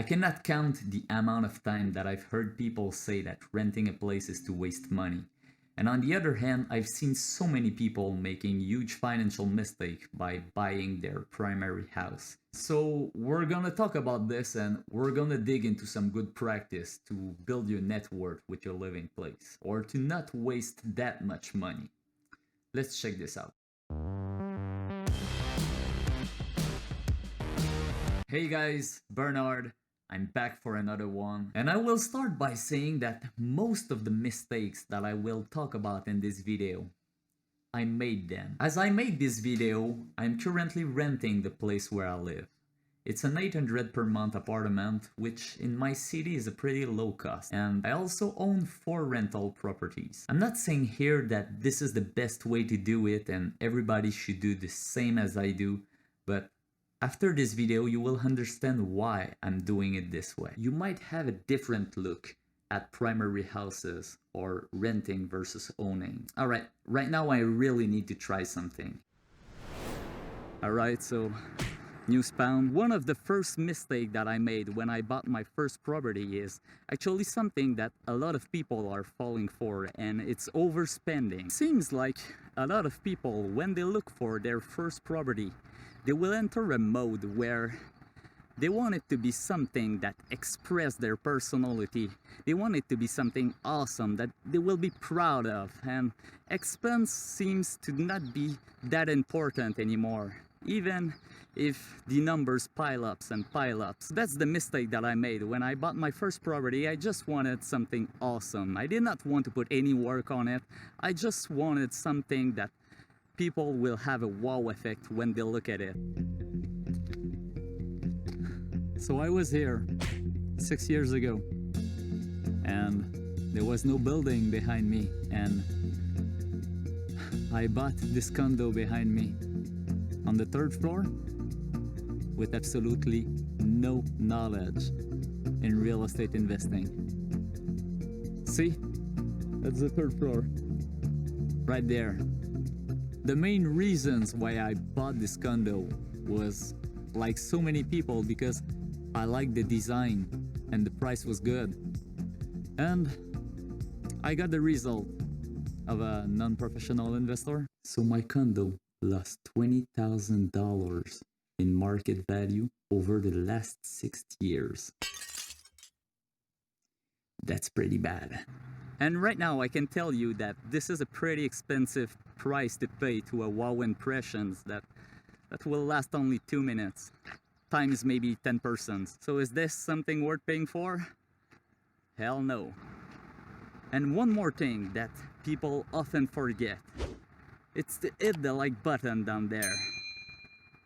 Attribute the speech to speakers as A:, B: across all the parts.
A: I cannot count the amount of time that I've heard people say that renting a place is to waste money. And on the other hand, I've seen so many people making huge financial mistake by buying their primary house. So we're gonna talk about this and we're gonna dig into some good practice to build your net worth with your living place or to not waste that much money. Let's check this out. Hey guys, Bernard. I'm back for another one, and I will start by saying that most of the mistakes that I will talk about in this video, I made them. As I made this video, I'm currently renting the place where I live. It's an 800 per month apartment, which in my city is a pretty low cost, and I also own 4 rental properties. I'm not saying here that this is the best way to do it and everybody should do the same as I do, but after this video, you will understand why I'm doing it this way. You might have a different look at primary houses or renting versus owning. Alright, right now I really need to try something. Alright, so new spawn. One of the first mistakes that I made when I bought my first property is actually something that a lot of people are falling for, and it's overspending. Seems like a lot of people, when they look for their first property, they will enter a mode where they want it to be something that expresses their personality. They want it to be something awesome that they will be proud of, and expense seems to not be that important anymore, even if the numbers pile up and pile up. That's the mistake that I made. When I bought my first property, I just wanted something awesome. I did not want to put any work on it. I just wanted something that people will have a wow effect when they look at it. So I was here 6 years ago, and there was no building behind me, and I bought this condo behind me on the 3rd floor with absolutely no knowledge in real estate investing. See, that's the 3rd floor right there. The main reasons why I bought this condo was, like so many people, because I liked the design and the price was good. And I got the result of a non-professional investor. So my condo lost $20,000 in market value over the last 6 years. That's pretty bad. And right now I can tell you that this is a pretty expensive price to pay to a wow impressions that will last only 2 minutes, times maybe 10%. So is this something worth paying for? Hell no. And one more thing that people often forget, it's to hit the like button down there.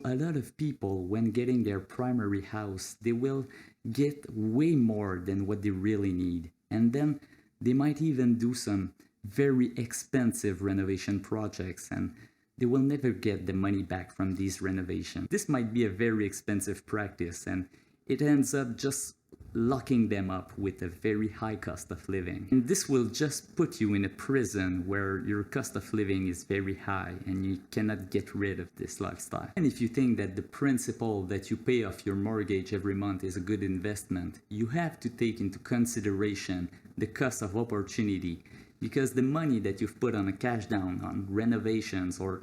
A: A lot of people, when getting their primary house, they will get way more than what they really need, and then they might even do some very expensive renovation projects, and they will never get the money back from these renovations. This might be a very expensive practice, and it ends up just locking them up with a very high cost of living. And this will just put you in a prison where your cost of living is very high and you cannot get rid of this lifestyle. And if you think that the principal that you pay off your mortgage every month is a good investment, you have to take into consideration the cost of opportunity, because the money that you've put on a cash down on renovations or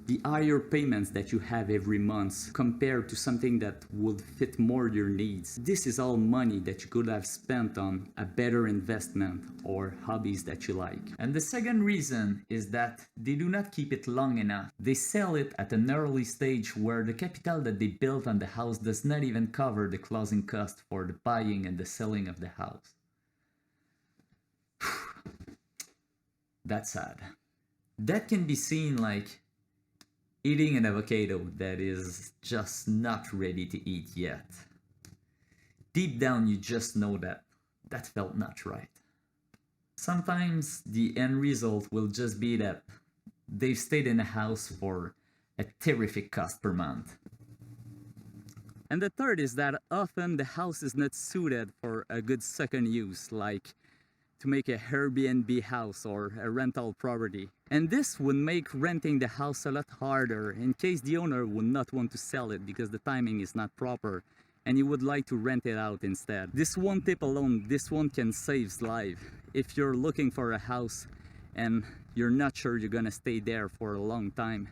A: the higher payments that you have every month compared to something that would fit more your needs, this is all money that you could have spent on a better investment or hobbies that you like. And the second reason is that they do not keep it long enough. They sell it at an early stage where the capital that they built on the house does not even cover the closing cost for the buying and the selling of the house. That's sad. That can be seen like eating an avocado that is just not ready to eat yet. Deep down you just know that that felt not right. Sometimes the end result will just be that they've stayed in a house for a terrific cost per month. And the third is that often the house is not suited for a good second use, like to make a Airbnb house or a rental property. And this would make renting the house a lot harder in case the owner would not want to sell it because the timing is not proper. and you would like to rent it out instead. This one tip alone, this one can save lives. If you're looking for a house and you're not sure you're gonna stay there for a long time,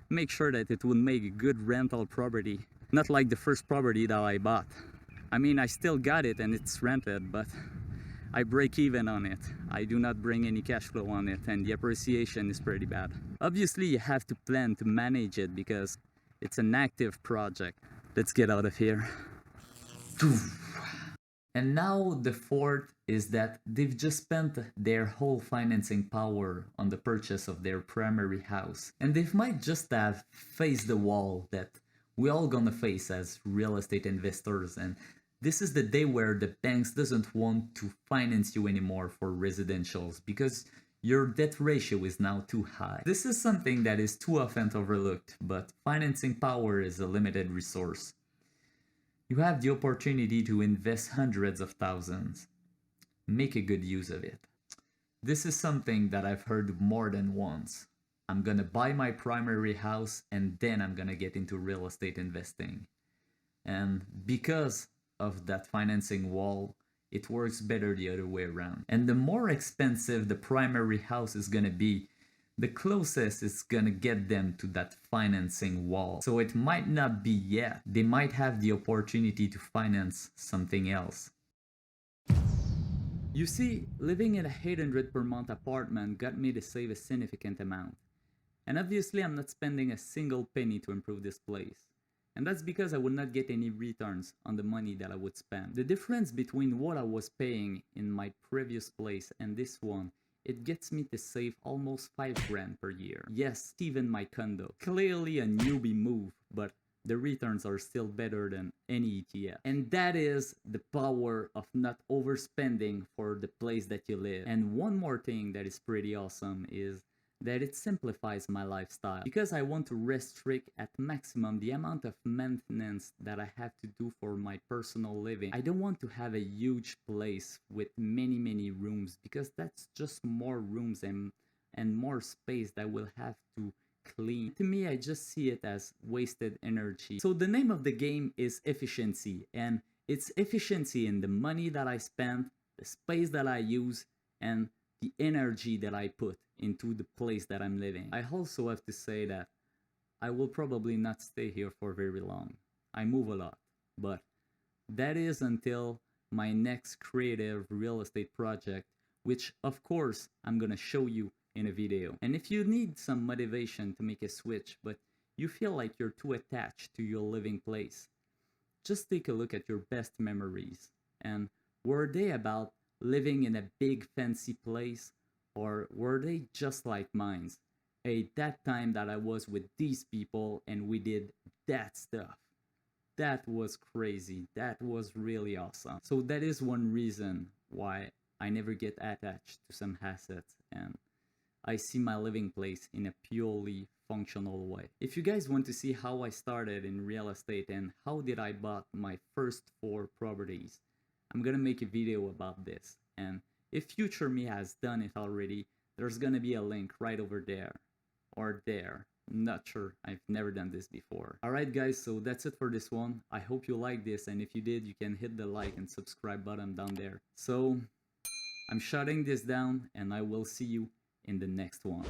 A: make sure that it would make a good rental property. Not like the first property that I bought. I mean, I still got it and it's rented, but I break even on it. I do not bring any cash flow on it, and the appreciation is pretty bad. Obviously, you have to plan to manage it because it's an active project. Let's get out of here. And now the fourth is that they've just spent their whole financing power on the purchase of their primary house. And they might just have faced the wall that we all gonna face as real estate investors, and this is the day where the banks doesn't want to finance you anymore for residentials because your debt ratio is now too high. This is something that is too often overlooked, but financing power is a limited resource. You have the opportunity to invest hundreds of thousands. Make a good use of it. This is something that I've heard more than once. I'm gonna buy my primary house and then I'm gonna get into real estate investing. And because of that financing wall, it works better the other way around. And the more expensive the primary house is gonna be, the closest it's gonna get them to that financing wall. So it might not be yet. They might have the opportunity to finance something else. You see, living in a 800 per month apartment got me to save a significant amount. And obviously I'm not spending a single penny to improve this place. And that's because I would not get any returns on the money that I would spend. The difference between what I was paying in my previous place and this one, it gets me to save almost 5 grand per year. Yes, even my condo. Clearly a newbie move, but the returns are still better than any ETF. And that is the power of not overspending for the place that you live. And one more thing that is pretty awesome is that it simplifies my lifestyle, because I want to restrict at maximum the amount of maintenance that I have to do for my personal living. I don't want to have a huge place with many rooms, because that's just more rooms and more space that we'll have to clean. To me, I just see it as wasted energy. So the name of the game is efficiency, and it's efficiency in the money that I spend, the space that I use, and the energy that I put into the place that I'm living. I also have to say that I will probably not stay here for very long. I move a lot, but that is until my next creative real estate project, which of course I'm gonna show you in a video. And if you need some motivation to make a switch, but you feel like you're too attached to your living place, just take a look at your best memories. And were they about living in a big fancy place, or were they just like mine? Hey, that time that I was with these people and we did that stuff, that was crazy. That was really awesome. So that is one reason why I never get attached to some assets, and I see my living place in a purely functional way. If you guys want to see how I started in real estate and how did I bought my first 4 properties, I'm gonna make a video about this, and if future me has done it already, there's gonna be a link right over there or there. Not sure, I've never done this before. Alright guys, so that's it for this one. I hope you liked this, and if you did, you can hit the like and subscribe button down there. So I'm shutting this down, and I will see you in the next one.